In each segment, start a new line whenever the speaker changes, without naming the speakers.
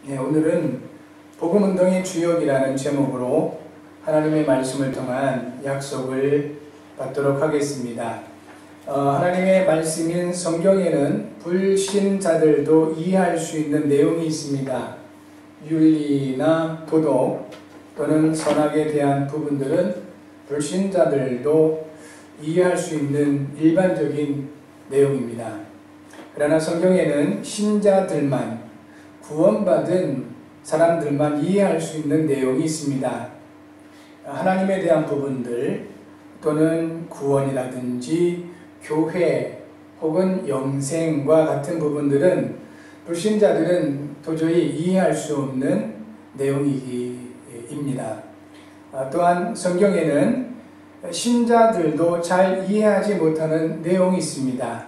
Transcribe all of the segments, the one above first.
네, 오늘은 복음운동의 주역이라는 제목으로 하나님의 말씀을 통한 약속을 받도록 하겠습니다. 하나님의 말씀인 성경에는 불신자들도 이해할 수 있는 내용이 있습니다. 윤리나 도덕 또는 선악에 대한 부분들은 불신자들도 이해할 수 있는 일반적인 내용입니다. 그러나 성경에는 신자들만, 구원받은 사람들만 이해할 수 있는 내용이 있습니다. 하나님에 대한 부분들 또는 구원이라든지 교회 혹은 영생과 같은 부분들은 불신자들은 도저히 이해할 수 없는 내용입니다. 또한 성경에는 신자들도 잘 이해하지 못하는 내용이 있습니다.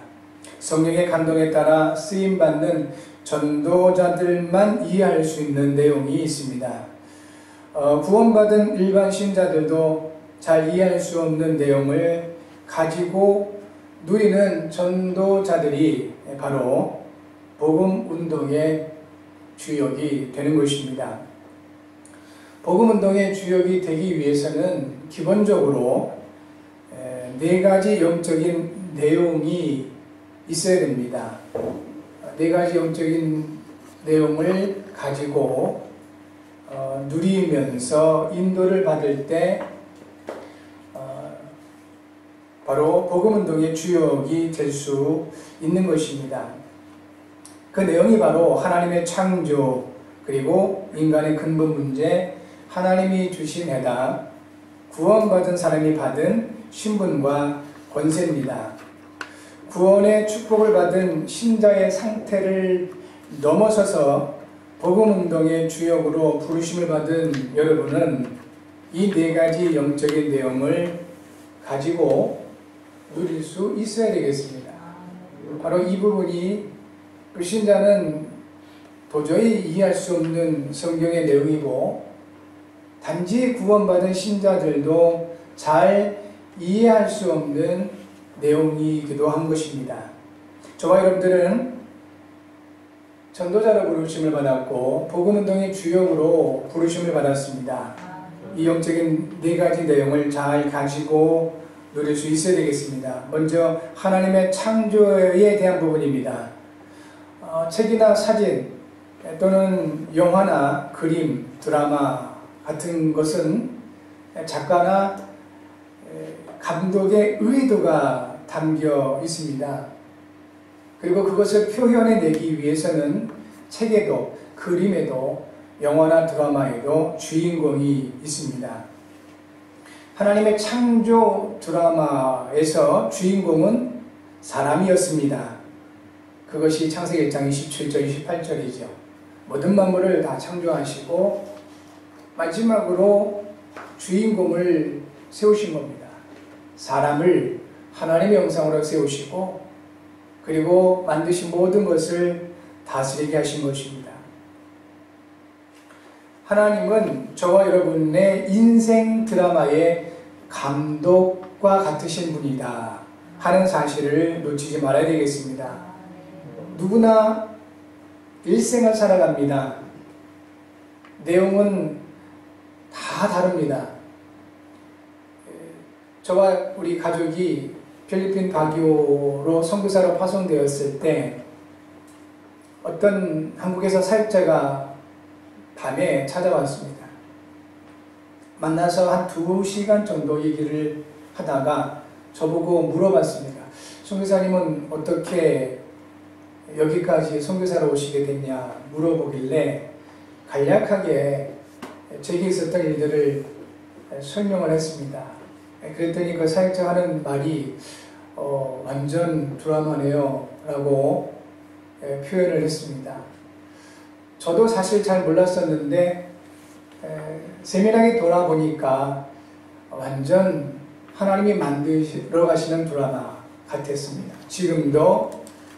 성령의 감동에 따라 쓰임받는 전도자들만 이해할 수 있는 내용이 있습니다. 구원받은 일반 신자들도 잘 이해할 수 없는 내용을 가지고 누리는 전도자들이 바로 복음운동의 주역이 되는 것입니다. 복음운동의 주역이 되기 위해서는 기본적으로 네 가지 영적인 내용이 있어야 됩니다. 네 가지 영적인 내용을 가지고 누리면서 인도를 받을 때 바로 복음운동의 주역이 될 수 있는 것입니다. 그 내용이 바로 하나님의 창조, 그리고 인간의 근본 문제, 하나님이 주신 해답, 구원받은 사람이 받은 신분과 권세입니다. 구원의 축복을 받은 신자의 상태를 넘어서서 복음운동의 주역으로 부르심을 받은 여러분은 이 네 가지 영적인 내용을 가지고 누릴 수 있어야 되겠습니다. 바로 이 부분이 불신자는 도저히 이해할 수 없는 성경의 내용이고, 단지 구원받은 신자들도 잘 이해할 수 없는 내용이기도 한 것입니다. 저와 여러분들은 전도자로 부르심을 받았고 복음운동의 주역으로 부르심을 받았습니다. 이 영적인 네 가지 내용을 잘 가지고 누릴 수 있어야 되겠습니다. 먼저 하나님의 창조에 대한 부분입니다. 책이나 사진 또는 영화나 그림, 드라마 같은 것은 작가나 감독의 의도가 담겨 있습니다. 그리고 그것을 표현해내기 위해서는 책에도, 그림에도, 영화나 드라마에도 주인공이 있습니다. 하나님의 창조 드라마에서 주인공은 사람이었습니다. 그것이 창세기 1장 27절, 28절이죠. 모든 만물을 다 창조하시고 마지막으로 주인공을 세우신 겁니다. 사람을 하나님의 형상으로 세우시고 그리고 만드신 모든 것을 다스리게 하신 것입니다. 하나님은 저와 여러분의 인생 드라마의 감독과 같으신 분이다 하는 사실을 놓치지 말아야 되겠습니다. 누구나 일생을 살아갑니다. 내용은 다 다릅니다. 저와 우리 가족이 필리핀 바기오로 선교사로 파송되었을 때 어떤 한국에서 사역자가 밤에 찾아왔습니다. 만나서 한 2시간 정도 얘기를 하다가 저보고 물어봤습니다. 선교사님은 어떻게 여기까지 선교사로 오시게 됐냐 물어보길래 간략하게 제게 있었던 일들을 설명을 했습니다. 그랬더니 그 사역자가 하는 말이 완전 드라마네요 라고 표현을 했습니다. 저도 사실 잘 몰랐었는데 세밀하게 돌아보니까 완전 하나님이 만드러 가시는 드라마 같았습니다. 지금도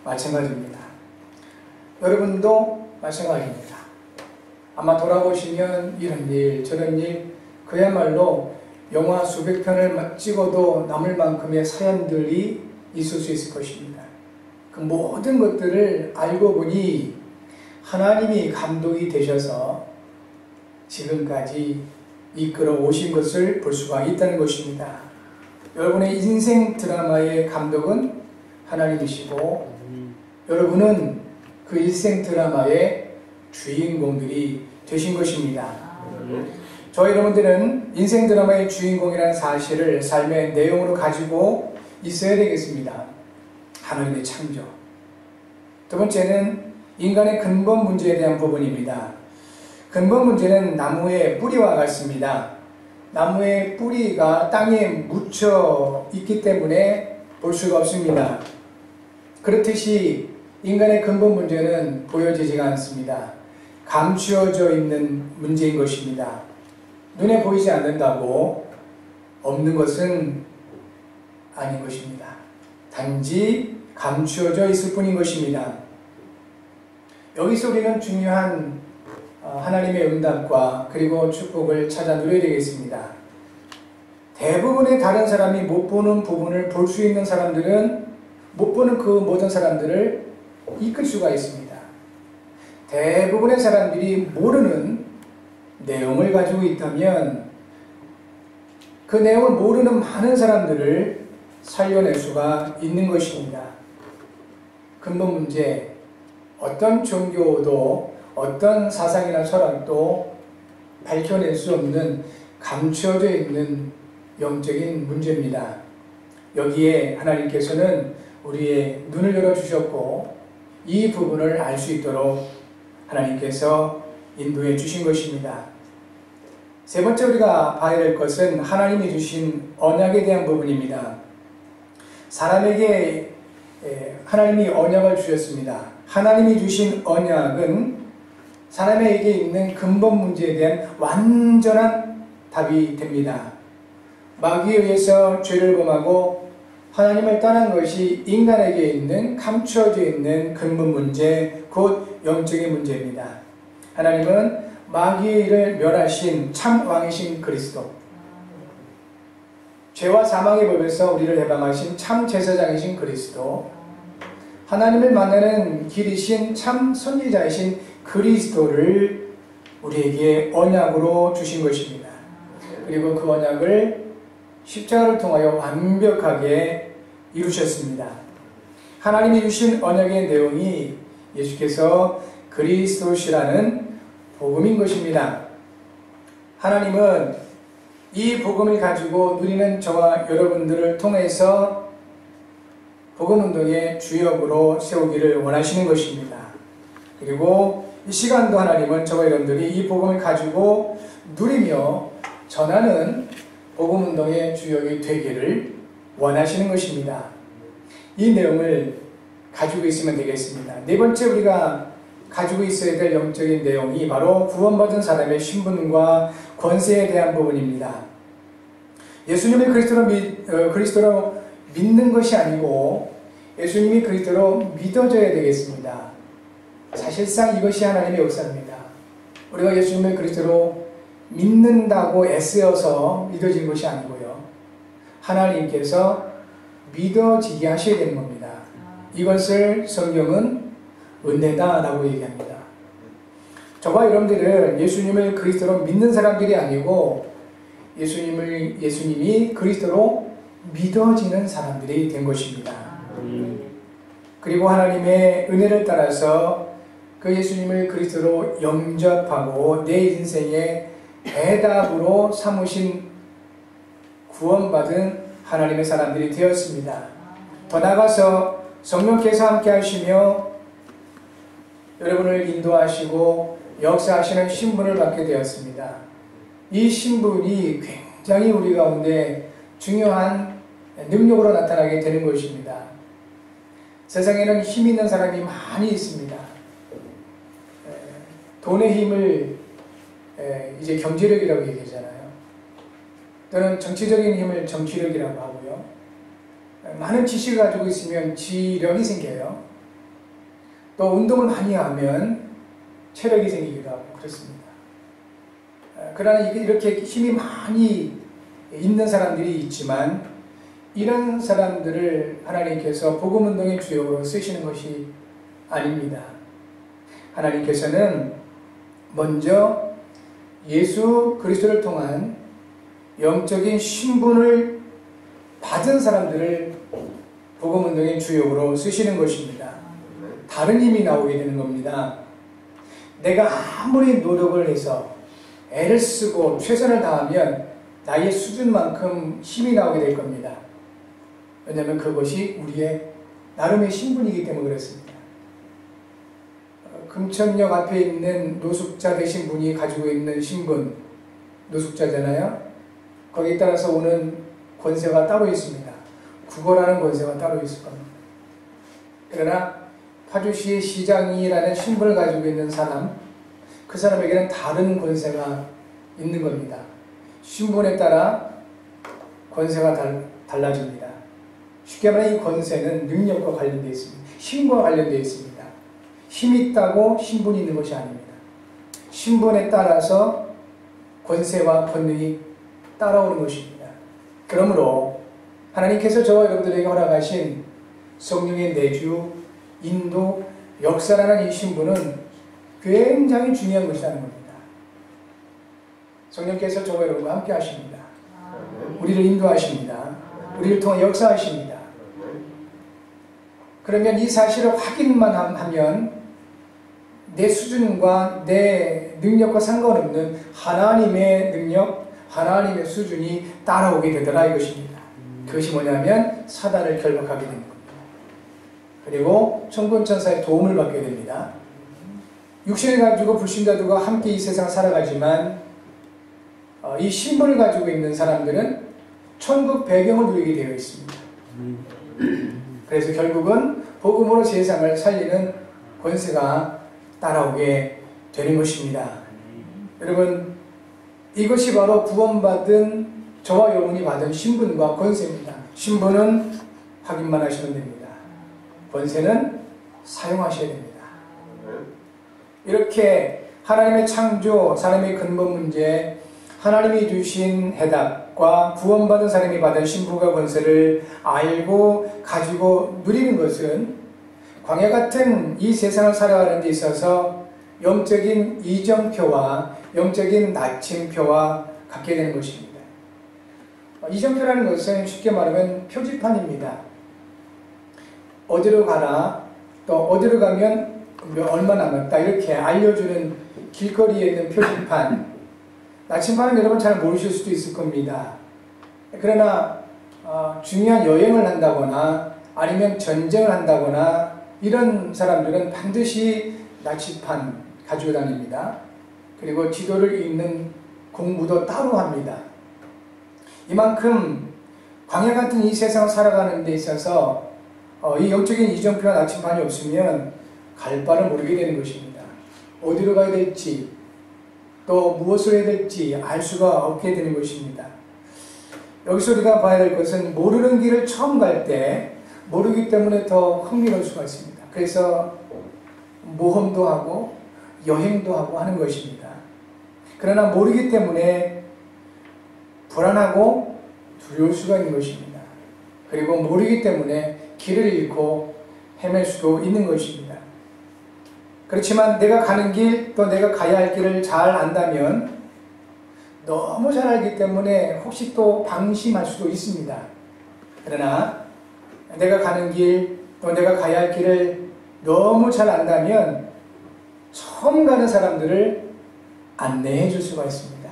마찬가지입니다. 여러분도 마찬가지입니다. 아마 돌아보시면 이런 일 저런 일 그야말로 영화 수백 편을 찍어도 남을 만큼의 사연들이 있을 수 있을 것입니다. 그 모든 것들을 알고 보니 하나님이 감독이 되셔서 지금까지 이끌어 오신 것을 볼 수가 있다는 것입니다. 여러분의 인생 드라마의 감독은 하나님이시고 여러분은 그 인생 드라마의 주인공들이 되신 것입니다. 저희 여러분들은 인생 드라마의 주인공이라는 사실을 삶의 내용으로 가지고 있어야 되겠습니다. 하나님의 창조. 두 번째는 인간의 근본 문제에 대한 부분입니다. 근본 문제는 나무의 뿌리와 같습니다. 나무의 뿌리가 땅에 묻혀 있기 때문에 볼 수가 없습니다. 그렇듯이 인간의 근본 문제는 보여지지가 않습니다. 감추어져 있는 문제인 것입니다. 눈에 보이지 않는다고 없는 것은 아닌 것입니다. 단지 감추어져 있을 뿐인 것입니다. 여기서 우리는 중요한 하나님의 응답과 그리고 축복을 찾아 누려야 되겠습니다. 대부분의 다른 사람이 못 보는 부분을 볼 수 있는 사람들은 못 보는 그 모든 사람들을 이끌 수가 있습니다. 대부분의 사람들이 모르는 내용을 가지고 있다면 그 내용을 모르는 많은 사람들을 살려낼 수가 있는 것입니다. 근본 문제, 어떤 종교도 어떤 사상이나 철학도 밝혀낼 수 없는 감추어져 있는 영적인 문제입니다. 여기에 하나님께서는 우리의 눈을 열어주셨고 이 부분을 알 수 있도록 하나님께서 인도해 주신 것입니다. 세 번째 우리가 봐야 될 것은 하나님이 주신 언약에 대한 부분입니다. 사람에게 하나님이 언약을 주셨습니다. 하나님이 주신 언약은 사람에게 있는 근본 문제에 대한 완전한 답이 됩니다. 마귀에 의해서 죄를 범하고 하나님을 떠난 것이 인간에게 있는 감추어져 있는 근본 문제, 곧 영적인 문제입니다. 하나님은 마귀의 일을 멸하신 참 왕이신 그리스도, 죄와 사망의 법에서 우리를 해방하신 참 제사장이신 그리스도, 하나님을 만나는 길이신 참 선지자이신 그리스도를 우리에게 언약으로 주신 것입니다. 그리고 그 언약을 십자가를 통하여 완벽하게 이루셨습니다. 하나님이 주신 언약의 내용이 예수께서 그리스도시라는 복음인 것입니다. 하나님은 이 복음을 가지고 누리는 저와 여러분들을 통해서 복음운동의 주역으로 세우기를 원하시는 것입니다. 그리고 이 시간도 하나님은 저와 여러분들이 이 복음을 가지고 누리며 전하는 복음운동의 주역이 되기를 원하시는 것입니다. 이 내용을 가지고 있으면 되겠습니다. 네 번째 우리가 가지고 있어야 될 영적인 내용이 바로 구원받은 사람의 신분과 권세에 대한 부분입니다. 예수님을 그리스도로 믿는 것이 아니고 예수님이 그리스도로 믿어져야 되겠습니다. 사실상 이것이 하나님의 역사입니다. 우리가 예수님을 그리스도로 믿는다고 애쓰어서 믿어지는 것이 아니고요. 하나님께서 믿어지게 하셔야 되는 겁니다. 이것을 성경은 은혜다라고 얘기합니다. 저와 여러분들은 예수님을 그리스도로 믿는 사람들이 아니고 예수님이 그리스도로 믿어지는 사람들이 된 것입니다. 그리고 하나님의 은혜를 따라서 그 예수님을 그리스도로 영접하고 내 인생의 대답으로 삼으신 구원받은 하나님의 사람들이 되었습니다. 더 나아가서 성령께서 함께 하시며 여러분을 인도하시고 역사하시는 신분을 받게 되었습니다. 이 신분이 굉장히 우리 가운데 중요한 능력으로 나타나게 되는 것입니다. 세상에는 힘 있는 사람이 많이 있습니다. 돈의 힘을 이제 경제력이라고 얘기하잖아요. 또는 정치적인 힘을 정치력이라고 하고요. 많은 지식을 가지고 있으면 지력이 생겨요. 또 운동을 많이 하면 체력이 생기기도 하고 그렇습니다. 그러나 이렇게 힘이 많이 있는 사람들이 있지만 이런 사람들을 하나님께서 복음운동의 주역으로 쓰시는 것이 아닙니다. 하나님께서는 먼저 예수 그리스도를 통한 영적인 신분을 받은 사람들을 복음운동의 주역으로 쓰시는 것입니다. 다른 힘이 나오게 되는 겁니다. 내가 아무리 노력을 해서 애를 쓰고 최선을 다하면 나의 수준만큼 힘이 나오게 될 겁니다. 왜냐하면 그것이 우리의 나름의 신분이기 때문에 그렇습니다. 금천역 앞에 있는 노숙자 되신 분이 가지고 있는 신분, 노숙자잖아요. 거기에 따라서 오는 권세가 따로 있습니다. 국어라는 권세가 따로 있을 겁니다. 그러나 파주시의 시장이라는 신분을 가지고 있는 사람, 그 사람에게는 다른 권세가 있는 겁니다. 신분에 따라 권세가 달라집니다. 쉽게 말하면 이 권세는 능력과 관련되어 있습니다. 힘과 관련되어 있습니다. 힘이 있다고 신분이 있는 것이 아닙니다. 신분에 따라서 권세와 권능이 따라오는 것입니다. 그러므로 하나님께서 저와 여러분들에게 허락하신 성령의 내주, 인도, 역사라는 이 신분은 굉장히 중요한 것이라는 겁니다. 성령께서 저와 여러분과 함께 하십니다. 우리를 인도하십니다. 우리를 통해 역사하십니다. 그러면 이 사실을 확인만 하면 내 수준과 내 능력과 상관없는 하나님의 능력, 하나님의 수준이 따라오게 되더라 이것입니다. 그것이 뭐냐면 사단을 결박하게 되는 겁니다. 그리고 천군천사의 도움을 받게 됩니다. 육신을 가지고 불신자들과 함께 이 세상을 살아가지만 이 신분을 가지고 있는 사람들은 천국 배경을 누리게 되어 있습니다. 그래서 결국은 복음으로 세상을 살리는 권세가 따라오게 되는 것입니다. 여러분, 이것이 바로 구원받은 저와 여러분이 받은 신분과 권세입니다. 신분은 확인만 하시면 됩니다. 권세는 사용하셔야 됩니다. 이렇게 하나님의 창조, 사람의 근본 문제, 하나님이 주신 해답과 구원받은 사람이 받은 신분과 권세를 알고 가지고 누리는 것은 광야 같은 이 세상을 살아가는 데 있어서 영적인 이정표와 영적인 나침표와 같게 되는 것입니다. 이정표라는 것은 쉽게 말하면 표지판입니다. 어디로 가라, 또 어디로 가면 얼마 남았다 이렇게 알려주는 길거리에 있는 표지판. 나침반은 여러분 잘 모르실 수도 있을 겁니다. 그러나 중요한 여행을 한다거나 아니면 전쟁을 한다거나 이런 사람들은 반드시 나침반 가지고 다닙니다. 그리고 지도를 읽는 공부도 따로 합니다. 이만큼 광야 같은 이 세상을 살아가는 데 있어서 이 영적인 이정표와 나침반이 없으면 갈 바를 모르게 되는 것입니다. 어디로 가야 될지 또 무엇을 해야 될지 알 수가 없게 되는 것입니다. 여기서 우리가 봐야 될 것은 모르는 길을 처음 갈 때 모르기 때문에 더 흥미로울 수가 있습니다. 그래서 모험도 하고 여행도 하고 하는 것입니다. 그러나 모르기 때문에 불안하고 두려울 수가 있는 것입니다. 그리고 모르기 때문에 길을 잃고 헤맬 수도 있는 것입니다. 그렇지만 내가 가는 길, 또 내가 가야 할 길을 잘 안다면 너무 잘 알기 때문에 혹시 또 방심할 수도 있습니다. 그러나 내가 가는 길, 또 내가 가야 할 길을 너무 잘 안다면 처음 가는 사람들을 안내해 줄 수가 있습니다.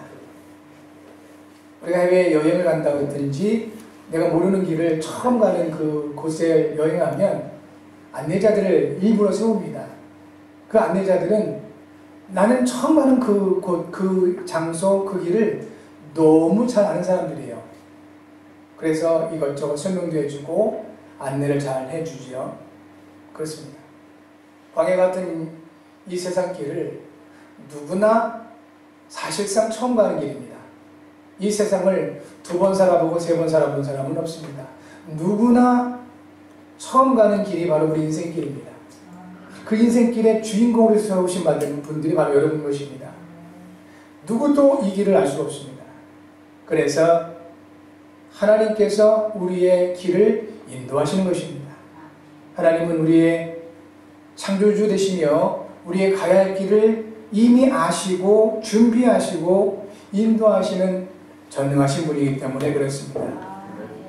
우리가 해외 여행을 간다고 했든지 내가 모르는 길을 처음 가는 그 곳에 여행하면 안내자들을 일부러 세웁니다. 그 안내자들은 나는 처음 가는 그 곳, 그 장소, 그 길을 너무 잘 아는 사람들이에요. 그래서 이것저것 설명도 해주고 안내를 잘 해주죠. 그렇습니다. 광야 같은 이 세상 길을 누구나 사실상 처음 가는 길입니다. 이 세상을 2번 살아보고 3번 살아본 사람은 없습니다. 누구나 처음 가는 길이 바로 우리 인생길입니다. 그 인생길의 주인공으로 세우신 받은 분들이 바로 여러분 것입니다. 누구도 이 길을 알 수 없습니다. 그래서 하나님께서 우리의 길을 인도하시는 것입니다. 하나님은 우리의 창조주 되시며 우리의 가야 할 길을 이미 아시고 준비하시고 인도하시는 전능하신 분이기 때문에 그렇습니다.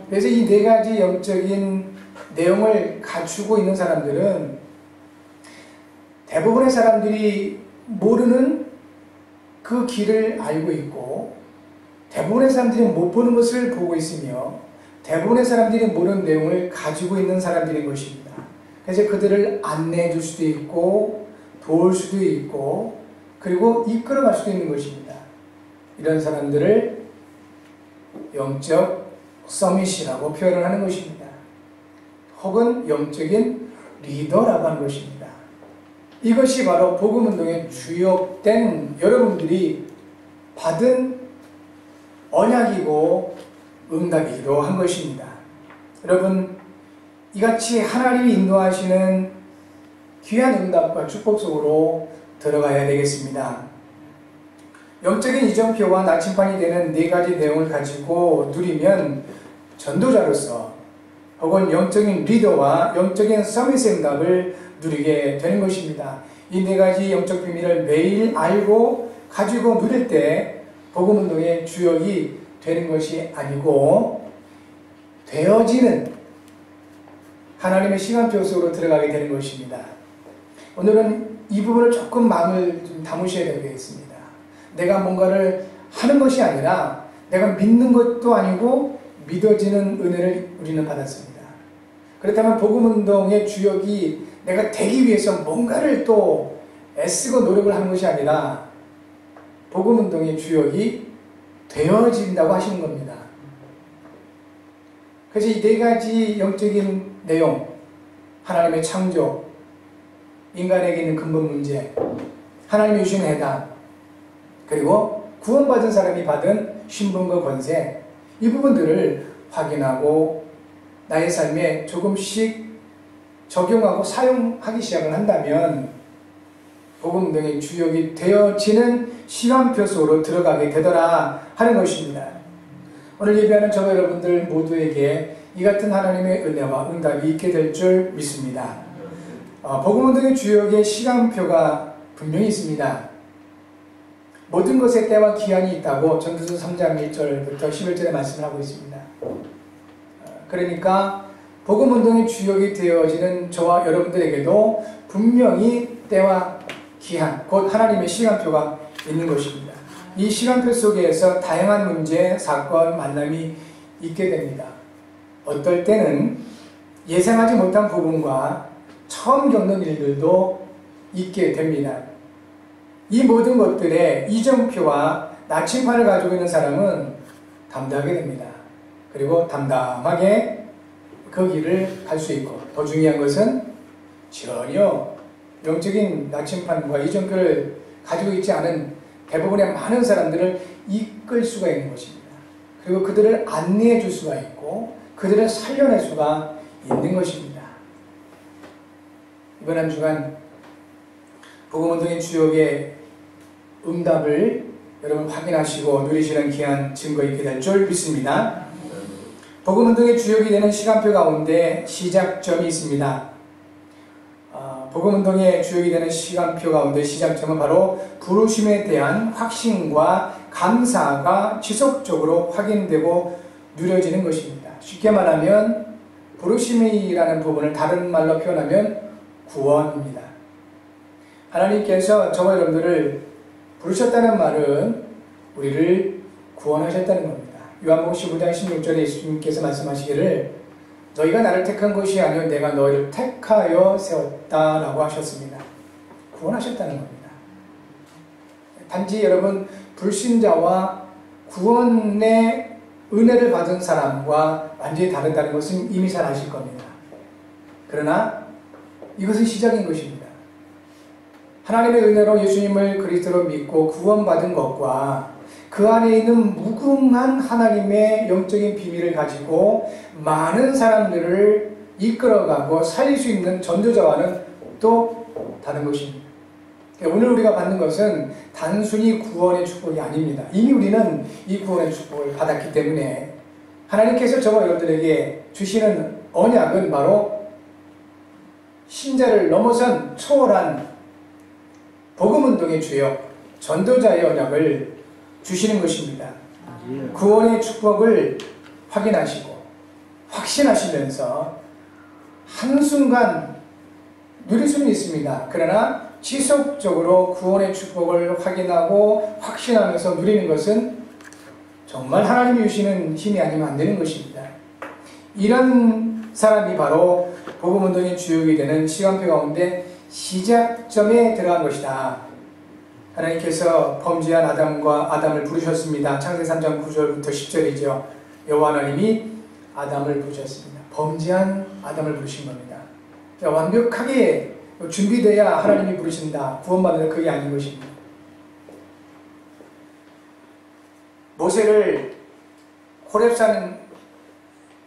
그래서 이 네 가지 영적인 내용을 갖추고 있는 사람들은 대부분의 사람들이 모르는 그 길을 알고 있고, 대부분의 사람들이 못 보는 것을 보고 있으며, 대부분의 사람들이 모르는 내용을 가지고 있는 사람들인 것입니다. 그래서 그들을 안내해 줄 수도 있고 도울 수도 있고 그리고 이끌어갈 수도 있는 것입니다. 이런 사람들을 영적 서밋이라고 표현을 하는 것입니다. 혹은 영적인 리더라고 하는 것입니다. 이것이 바로 복음운동에 주역된 여러분들이 받은 언약이고 응답이기도 한 것입니다. 여러분, 이같이 하나님이 인도하시는 귀한 응답과 축복 속으로 들어가야 되겠습니다. 영적인 이정표와 나침반이 되는 네 가지 내용을 가지고 누리면 전도자로서 혹은 영적인 리더와 영적인 서밋의 응답을 누리게 되는 것입니다. 이 네 가지 영적 비밀을 매일 알고 가지고 누릴 때 복음운동의 주역이 되는 것이 아니고 되어지는 하나님의 시간표 속으로 들어가게 되는 것입니다. 오늘은 이 부분을 조금 마음을 좀 담으셔야 되겠습니다. 내가 뭔가를 하는 것이 아니라 내가 믿는 것도 아니고 믿어지는 은혜를 우리는 받았습니다. 그렇다면 복음운동의 주역이 내가 되기 위해서 뭔가를 또 애쓰고 노력을 하는 것이 아니라 복음운동의 주역이 되어진다고 하시는 겁니다. 그래서 이 네 가지 영적인 내용, 하나님의 창조, 인간에게 있는 근본 문제, 하나님이 주신 해답, 그리고 구원받은 사람이 받은 신분과 권세, 이 부분들을 확인하고 나의 삶에 조금씩 적용하고 사용하기 시작을 한다면 복음운동의 주역이 되어지는 시간표 속으로 들어가게 되더라 하는 것입니다. 오늘 예배하는 저와 여러분들 모두에게 이 같은 하나님의 은혜와 응답이 있게 될 줄 믿습니다. 복음운동의 주역의 시간표가 분명히 있습니다. 모든 것에 때와 기한이 있다고 전도서 3장 1절부터 11절에 말씀을 하고 있습니다. 그러니까 복음운동의 주역이 되어지는 저와 여러분들에게도 분명히 때와 기한, 곧 하나님의 시간표가 있는 것입니다. 이 시간표 속에서 다양한 문제, 사건, 만남이 있게 됩니다. 어떨 때는 예상하지 못한 부분과 처음 겪는 일들도 있게 됩니다. 이 모든 것들의 이정표와 나침반을 가지고 있는 사람은 담대하게 됩니다. 그리고 담담하게 그 길을 갈 수 있고, 더 중요한 것은 전혀 영적인 나침반과 이정표를 가지고 있지 않은 대부분의 많은 사람들을 이끌 수가 있는 것입니다. 그리고 그들을 안내해 줄 수가 있고 그들을 살려낼 수가 있는 것입니다. 이번 한 주간 복음운동의 주역의 응답을 여러분 확인하시고 누리시는 귀한 증거 있게 될 줄 믿습니다. 복음운동의 주역이 되는 시간표 가운데 시작점이 있습니다. 복음운동의 주역이 되는 시간표 가운데 시작점은 바로 부르심에 대한 확신과 감사가 지속적으로 확인되고 누려지는 것입니다. 쉽게 말하면 부르심이라는 부분을 다른 말로 표현하면 구원입니다. 하나님께서 저와 여러분들을 부르셨다는 말은 우리를 구원하셨다는 겁니다. 요한복음 15장 16절에 예수님께서 말씀하시기를 너희가 나를 택한 것이 아니요 내가 너희를 택하여 세웠다라고 하셨습니다. 구원하셨다는 겁니다. 단지 여러분 불신자와 구원의 은혜를 받은 사람과 완전히 다르다는 것은 이미 잘 아실 겁니다. 그러나 이것은 시작인 것입니다. 하나님의 은혜로 예수님을 그리스도로 믿고 구원받은 것과 그 안에 있는 무궁한 하나님의 영적인 비밀을 가지고 많은 사람들을 이끌어가고 살릴 수 있는 전도자와는 또 다른 것입니다. 오늘 우리가 받는 것은 단순히 구원의 축복이 아닙니다. 이미 우리는 이 구원의 축복을 받았기 때문에 하나님께서 저와 여러분들에게 주시는 언약은 바로 신자를 넘어선 초월한 복음운동의 주역, 전도자의 언약을 주시는 것입니다. 구원의 축복을 확인하시고 확신하시면서 한순간 누릴 수는 있습니다. 그러나 지속적으로 구원의 축복을 확인하고 확신하면서 누리는 것은 정말 하나님이 주시는 힘이 아니면 안 되는 것입니다. 이런 사람이 바로 복음운동의 주역이 되는 시간표 가운데 시작점에 들어간 것이다. 하나님께서 범죄한 아담을 부르셨습니다. 창세기 3장 9절부터 10절이죠. 여호와 하나님이 아담을 부르셨습니다. 범죄한 아담을 부르신 겁니다. 완벽하게 준비돼야 하나님이 부르신다. 구원받는 그게 아닌 것입니다. 모세를 호렙산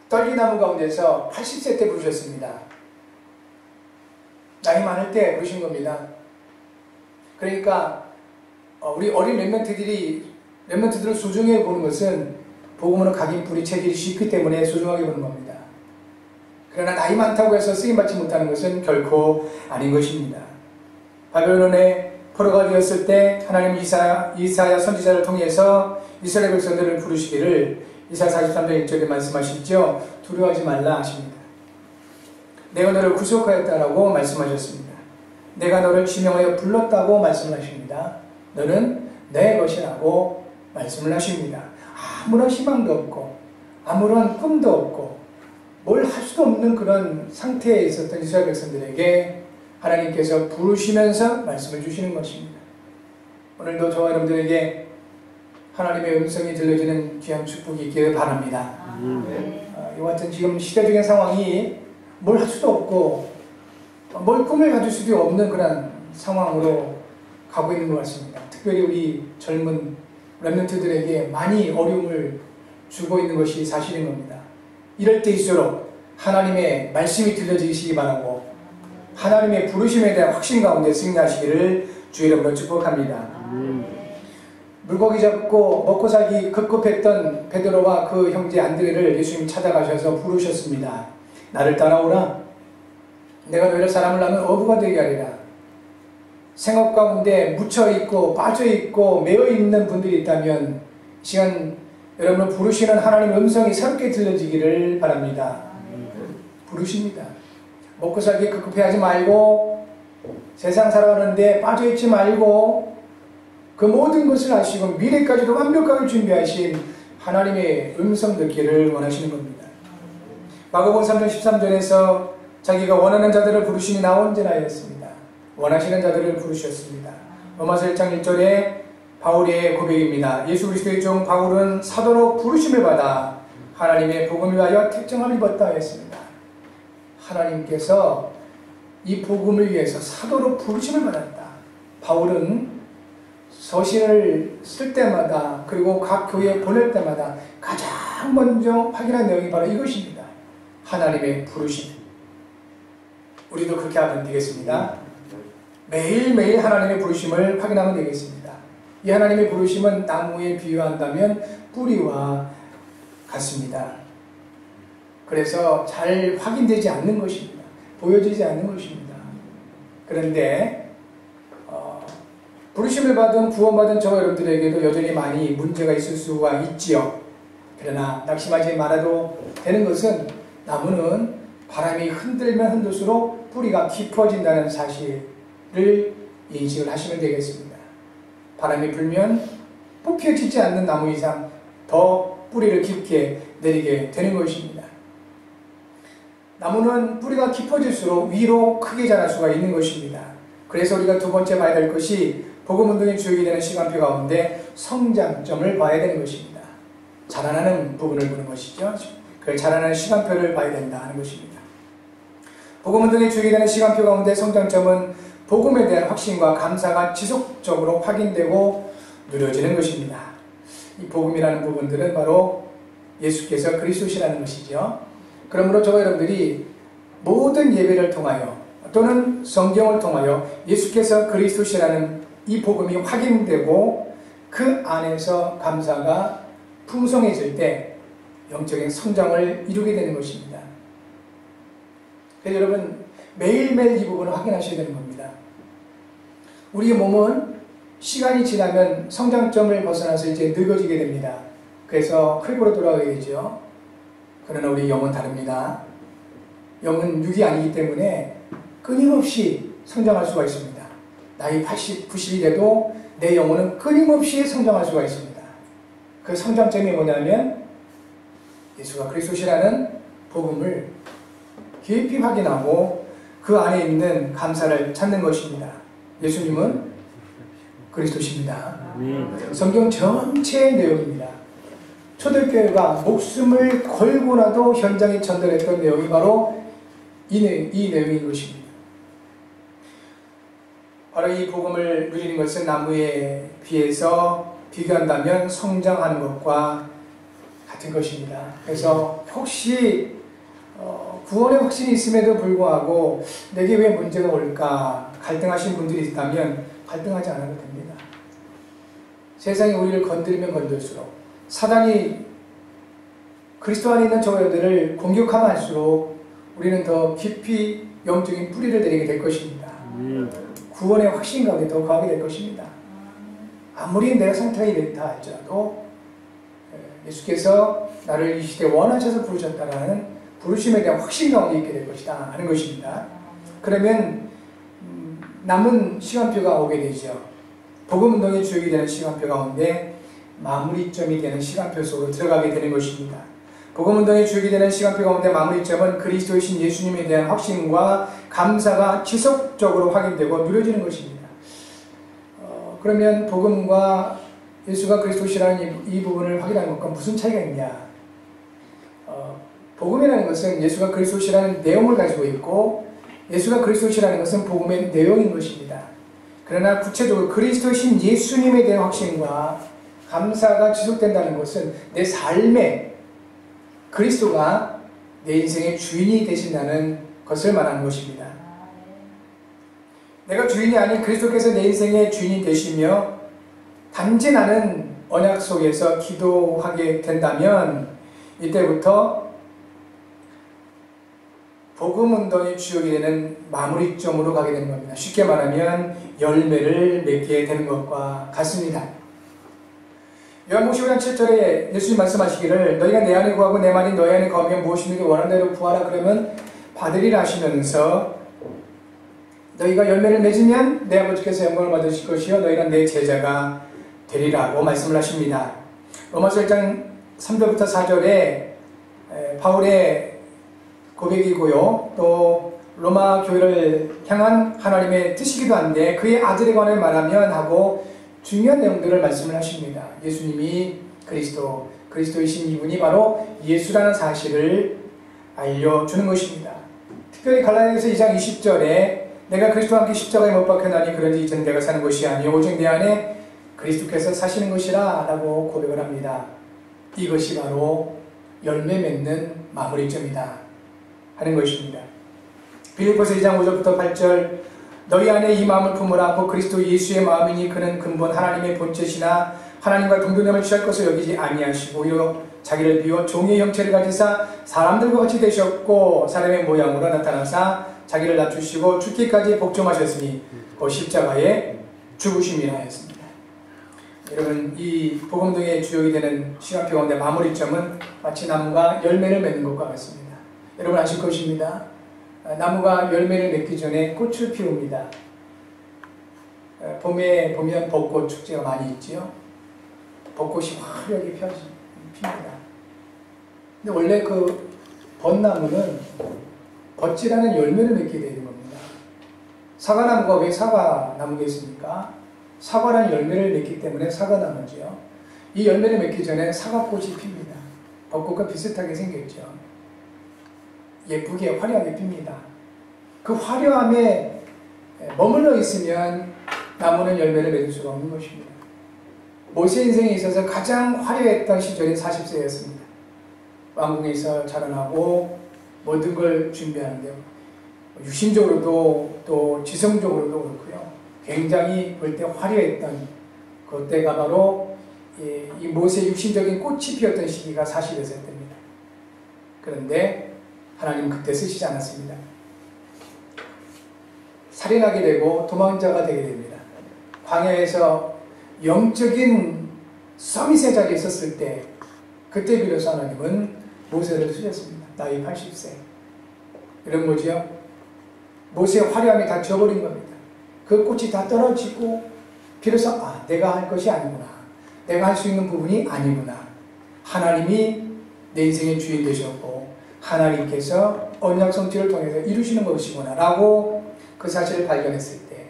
떨기나무 가운데서 80세 때 부르셨습니다. 나이 많을 때 부르신 겁니다. 그러니까 우리 어린 렘넌트들을 소중히 보는 것은 복음으로 각인 뿌리 체질이 쉽기 때문에 소중하게 보는 겁니다. 그러나 나이 많다고 해서 쓰임받지 못하는 것은 결코 아닌 것입니다. 바벨론에 포로가 되었을 때 하나님 이사야 선지자를 통해서 이스라엘 백성들을 부르시기를 이사야 43장 1절에 말씀하시죠. 두려워하지 말라 하십니다. 내가 너를 구속하였다라고 말씀하셨습니다. 내가 너를 지명하여 불렀다고 말씀을 하십니다. 너는 내 것이라고 말씀을 하십니다. 아무런 희망도 없고 아무런 꿈도 없고 뭘 할 수도 없는 그런 상태에 있었던 이스라엘 백성들에게 하나님께서 부르시면서 말씀을 주시는 것입니다. 오늘도 저와 여러분들에게 하나님의 음성이 들려지는 귀한 축복이 있기를 바랍니다. 이와 같은 지금 시대적인 상황이 뭘 할 수도 없고 뭘 꿈을 가질 수도 없는 그런 상황으로 가고 있는 것 같습니다. 특별히 우리 젊은 렘넌트들에게 많이 어려움을 주고 있는 것이 사실인 겁니다. 이럴 때일수록 하나님의 말씀이 들려지시기 바라고 하나님의 부르심에 대한 확신 가운데 승리하시기를 주 이름으로 축복합니다. 물고기 잡고 먹고 살기 급급했던 베드로와 그 형제 안드레를 예수님이 찾아가셔서 부르셨습니다. 나를 따라오라. 내가 너희를 사람을 낳는 어부가 되게 하리라. 생업 가운데 묻혀있고 빠져있고 매여있는 분들이 있다면 이 시간 여러분을 부르시는 하나님의 음성이 새롭게 들려지기를 바랍니다. 부르십니다. 먹고 살기 급급해하지 말고 세상 살아가는데 빠져있지 말고 그 모든 것을 아시고 미래까지도 완벽하게 준비하신 하나님의 음성 듣기를 원하시는 겁니다. 마가복음 3장 13절에서 자기가 원하는 자들을 부르시니 나 언제나였습니다. 원하시는 자들을 부르셨습니다. 로마서 1장 1절에 바울의 고백입니다. 예수 그리스도의 종 바울은 사도로 부르심을 받아 하나님의 복음을 위하여 택정함을 입었다 했습니다. 하나님께서 이 복음을 위해서 사도로 부르심을 받았다. 바울은 서신을 쓸 때마다 그리고 각 교회에 보낼 때마다 가장 먼저 확인한 내용이 바로 이것입니다. 하나님의 부르심. 우리도 그렇게 하면 되겠습니다. 매일매일 하나님의 부르심을 확인하면 되겠습니다. 이 하나님의 부르심은 나무에 비유한다면 뿌리와 같습니다. 그래서 잘 확인되지 않는 것입니다. 보여지지 않는 것입니다. 그런데 부르심을 받은 구원받은 저와 여러분들에게도 여전히 많이 문제가 있을 수가 있지요. 그러나 낙심하지 말아도 되는 것은 나무는 바람이 흔들면 흔들수록 뿌리가 깊어진다는 사실을 인식을 하시면 되겠습니다. 바람이 불면 뽑혀지지 않는 나무 이상 더 뿌리를 깊게 내리게 되는 것입니다. 나무는 뿌리가 깊어질수록 위로 크게 자랄 수가 있는 것입니다. 그래서 우리가 두 번째 봐야 될 것이 복음운동의 주역이 되는 시간표 가운데 성장점을 봐야 되는 것입니다. 자라나는 부분을 보는 것이죠. 그 자라나는 시간표를 봐야 된다 하는 것입니다. 복음운동의 주역이 되는 시간표 가운데 성장점은 복음에 대한 확신과 감사가 지속적으로 확인되고 누려지는 것입니다. 이 복음이라는 부분들은 바로 예수께서 그리스도시라는 것이죠. 그러므로 저와 여러분들이 모든 예배를 통하여 또는 성경을 통하여 예수께서 그리스도시라는 이 복음이 확인되고 그 안에서 감사가 풍성해질 때 영적인 성장을 이루게 되는 것입니다. 그래서 여러분 매일매일 이 부분을 확인하셔야 되는 겁니다. 우리의 몸은 시간이 지나면 성장점을 벗어나서 이제 늙어지게 됩니다. 그래서 클보로 돌아가게 되죠. 그러나 우리 영은 다릅니다. 영은 육이 아니기 때문에 끊임없이 성장할 수가 있습니다. 나이 80, 90이 돼도 내 영혼은 끊임없이 성장할 수가 있습니다. 그 성장점이 뭐냐면 예수가 그리스도시라는 복음을 깊이 확인하고 그 안에 있는 감사를 찾는 것입니다. 예수님은 그리스도십니다. 성경 전체의 내용입니다. 초대교회가 목숨을 걸고나도 현장에 전달했던 내용이 바로 이 내용인 것입니다. 바로 이 복음을 누리는 것은 나무에 비해서 비교한다면 성장하는 것과 같은 것입니다. 그래서 혹시 구원의 확신이 있음에도 불구하고 내게 왜 문제가 올까 갈등하신 분들이 있다면 갈등하지 않아도 됩니다. 세상이 우리를 건드리면 건들수록 사단이 그리스도 안에 있는 저희들을 공격하면 할수록 우리는 더 깊이 영적인 뿌리를 내리게 될 것입니다. 구원의 확신 가운데 더 가게 될 것입니다. 아무리 내가 상태가 이랬다 할지라도 예수께서 나를 이 시대에 원하셔서 부르셨다라는 부르심에 대한 확신 가운데 있게 될 것이다 하는 것입니다. 그러면 남은 시간표가 오게 되죠. 복음운동의 주역이 되는 시간표 가운데 마무리점이 되는 시간표 속으로 들어가게 되는 것입니다. 복음운동의 주역이 되는 시간표 가운데 마무리점은 그리스도이신 예수님에 대한 확신과 감사가 지속적으로 확인되고 누려지는 것입니다. 그러면 복음과 예수가 그리스도시라는 이 부분을 확인하는 것과 무슨 차이가 있냐? 복음이라는 것은 예수가 그리스도시라는 내용을 가지고 있고 예수가 그리스도시라는 것은 복음의 내용인 것입니다. 그러나 구체적으로 그리스도신 예수님에 대한 확신과 감사가 지속된다는 것은 내 삶에 그리스도가 내 인생의 주인이 되신다는 것을 말하는 것입니다. 내가 주인이 아닌 그리스도께서 내 인생의 주인이 되시며 단지 나는 언약 속에서 기도하게 된다면 이때부터 복음운동의 주역이 되는 마무리점으로 가게 되는 겁니다. 쉽게 말하면 열매를 맺게 되는 것과 같습니다. 요한복음 15장 7절에 예수님 말씀하시기를 너희가 내 안에 거하고 내 말이 너희 안에 거하면 무엇이든지 원하는 대로 구하라 그러면 받으리라 하시면서 너희가 열매를 맺으면 내 아버지께서 영광을 받으실 것이요 너희는 내 제자가 되리라고 말씀을 하십니다. 로마서 1장 3절부터 4절에 바울의 고백이고요. 또 로마 교회를 향한 하나님의 뜻이기도 한데 그의 아들에 관해 말하면 하고 중요한 내용들을 말씀을 하십니다. 예수님이 그리스도이신 이분이 바로 예수라는 사실을 알려주는 것입니다. 특별히 갈라디아서 2장 20절에 내가 그리스도와 함께 십자가에 못 박혀나니 그런지 이제는 내가 사는 것이 아니요 오직 내 안에 그리스도께서 사시는 것이라 라고 고백을 합니다. 이것이 바로 열매 맺는 마무리점이다 하는 것입니다. 빌립보서 2장 5절부터 8절 너희 안에 이 마음을 품으라 곧 그리스도 예수의 마음이니 그는 근본 하나님의 본체시나 하나님과 동등함을 취할 것을 여기지 아니하시고 오히려 자기를 비워 종의 형체를 가지사 사람들과 같이 되셨고 사람의 모양으로 나타나사 자기를 낮추시고 죽기까지 복종하셨으니 그 십자가에 죽으심이라 했습니다. 여러분 이 복음등의 주역이 되는 시간표 가운데 마무리점은 마치 나무가 열매를 맺는 것과 같습니다. 여러분 아실 것입니다. 나무가 열매를 맺기 전에 꽃을 피웁니다. 봄에 보면 벚꽃 축제가 많이 있지요. 벚꽃이 화려하게 핍니다. 근데 원래 그 벚나무는 벚지라는 열매를 맺게 되는 겁니다. 사과나무가 왜 사과나무가 있습니까? 사과라는 열매를 맺기 때문에 사과나무죠. 이 열매를 맺기 전에 사과꽃이 핍니다. 벚꽃과 비슷하게 생겼죠. 예쁘게 화려하게 핍니다. 그 화려함에 머물러 있으면 나무는 열매를 맺을 수가 없는 것입니다. 모세 인생에 있어서 가장 화려했던 시절이 40세였습니다. 왕궁에서 자라나고 모든 걸 준비하는데요. 유신적으로도 또 지성적으로도 그렇고요. 굉장히 볼 때 화려했던 그때가 바로 이 모세 육신적인 꽃이 피었던 시기가 40여 세 때입니다. 그런데 하나님은 그때 쓰시지 않았습니다. 살인하게 되고 도망자가 되게 됩니다. 광야에서 영적인 서밋의 자리에 있었을 때 그때 비로소 하나님은 모세를 쓰셨습니다. 나이 80세. 이런 뭐지요? 모세의 화려함이 다 지워버린 겁니다. 그 꽃이 다 떨어지고 비로소 내가 할 것이 아니구나. 내가 할 수 있는 부분이 아니구나. 하나님이 내 인생의 주인 되셨고 하나님께서 언약 성취를 통해서 이루시는 것이구나 라고 그 사실을 발견했을 때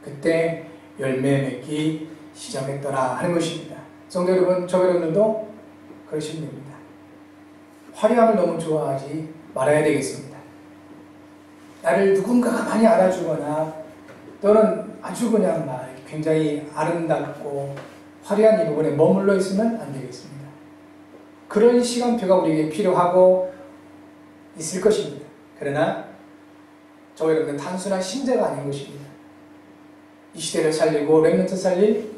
그때 열매 맺기 시작했더라 하는 것입니다. 성도 여러분, 저 여러분들도 그러시면 됩니다. 화려함을 너무 좋아하지 말아야 되겠습니다. 나를 누군가가 많이 알아주거나 또는 아주 그냥 막 굉장히 아름답고 화려한 이 부분에 머물러 있으면 안 되겠습니다. 그런 시간표가 우리에게 필요하고 있을 것입니다. 그러나 저 여러분은 단순한 신자가 아닌 것입니다. 이 시대를 살리고 렘넌트 살릴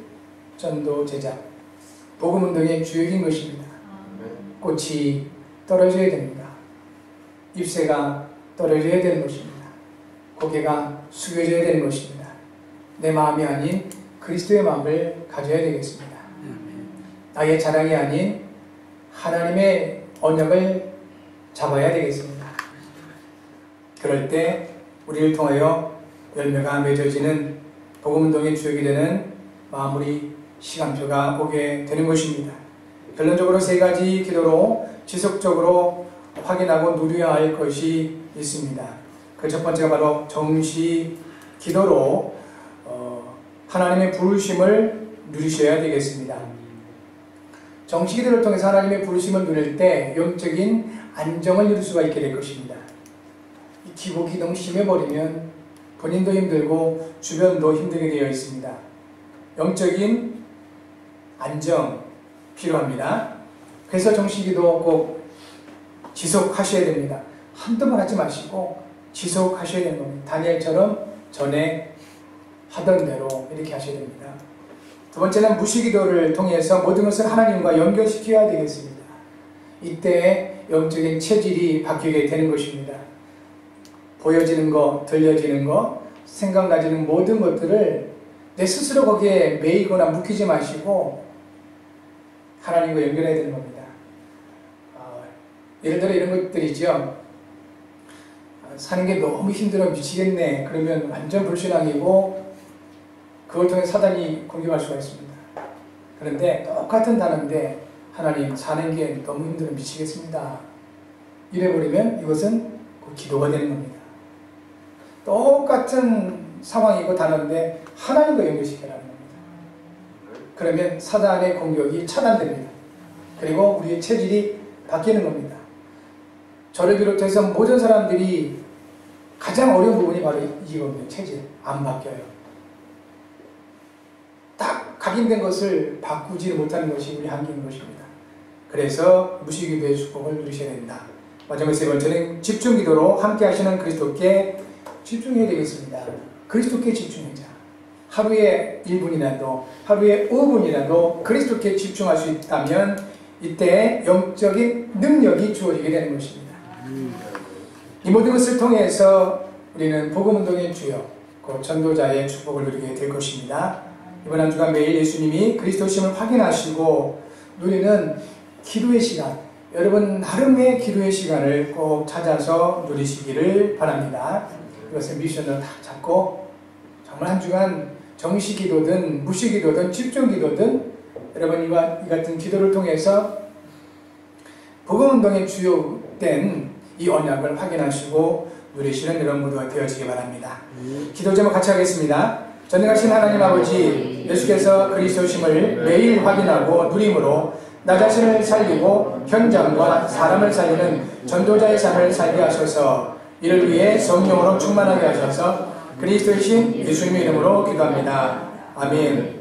전도 제자 복음운동의 주역인 것입니다. 꽃이 떨어져야 됩니다. 잎새가 떨어져야 되는 것입니다. 고개가 숙여져야 되는 것입니다. 내 마음이 아닌 그리스도의 마음을 가져야 되겠습니다. 나의 자랑이 아닌 하나님의 언약을 잡아야 되겠습니다. 그럴 때 우리를 통하여 열매가 맺어지는 복음운동의 주역이 되는 마무리 시간표가 오게 되는 것입니다. 결론적으로 세 가지 기도로 지속적으로 확인하고 누려야 할 것이 있습니다. 그 첫 번째가 바로 정시 기도로 하나님의 부르심을 누리셔야 되겠습니다. 정시 기도를 통해서 하나님의 부르심을 누릴 때 영적인 안정을 누릴 수가 있게 될 것입니다. 이 기복이 너무 심해버리면 본인도 힘들고 주변도 힘들게 되어 있습니다. 영적인 안정 필요합니다. 그래서 정시기도 꼭 지속하셔야 됩니다. 한두 번 하지 마시고 지속하셔야 되는 겁니다. 다니엘처럼 전에 하던 대로 이렇게 하셔야 됩니다. 두 번째는 무시기도를 통해서 모든 것을 하나님과 연결시켜야 되겠습니다. 이때 영적인 체질이 바뀌게 되는 것입니다. 보여지는 것, 들려지는 것, 생각나지는 모든 것들을 내 스스로 거기에 매이거나 묶이지 마시고 하나님과 연결해야 되는 겁니다. 예를 들어 이런 것들이죠. 사는 게 너무 힘들어 미치겠네. 그러면 완전 불신앙이고 그걸 통해 사단이 공격할 수가 있습니다. 그런데 똑같은 단어인데 하나님 사는 게 너무 힘들어 미치겠습니다. 이래버리면 이것은 곧 기도가 되는 겁니다. 똑같은 상황이고 단어인데 하나님과 연결시켜라는 겁니다. 그러면 사단의 공격이 차단됩니다. 그리고 우리의 체질이 바뀌는 겁니다. 저를 비롯해서 모든 사람들이 가장 어려운 부분이 바로 이겁니다. 체질. 안 바뀌어요. 딱 각인된 것을 바꾸지 못하는 것이 우리 한계인 것입니다. 그래서 무시기도의 축복을 누리셔야 된다. 마지막 세 번째는 집중기도로 함께 하시는 그리스도께 집중해야 되겠습니다. 그리스도께 집중하자. 하루에 1분이라도 하루에 5분이라도 그리스도께 집중할 수 있다면 이때 영적인 능력이 주어지게 되는 것입니다. 이 모든 것을 통해서 우리는 복음운동의 주역, 그 전도자의 축복을 누리게 될 것입니다. 이번 한 주간 매일 예수님이 그리스도심을 확인하시고 누리는 기도의 시간, 여러분 나름의 기도의 시간을 꼭 찾아서 누리시기를 바랍니다. 이것을 미션으로 딱 잡고 정말 한 주간 정시기도든 무시기도든 집중기도든 여러분 이 같은 기도를 통해서 복음운동의 주요된 이 언약을 확인하시고 누리시는 여러분 모두가 되어지기 바랍니다. 기도 제목 같이 하겠습니다. 전능하신 하나님 아버지, 예수께서 그리스도심을 매일 확인하고 누림으로 나 자신을 살리고 현장과 사람을 살리는 전도자의 삶을 살게 하셔서 이를 위해 성령으로 충만하게 하셔서 그리스도의 신 예수님의 이름으로 기도합니다. 아멘.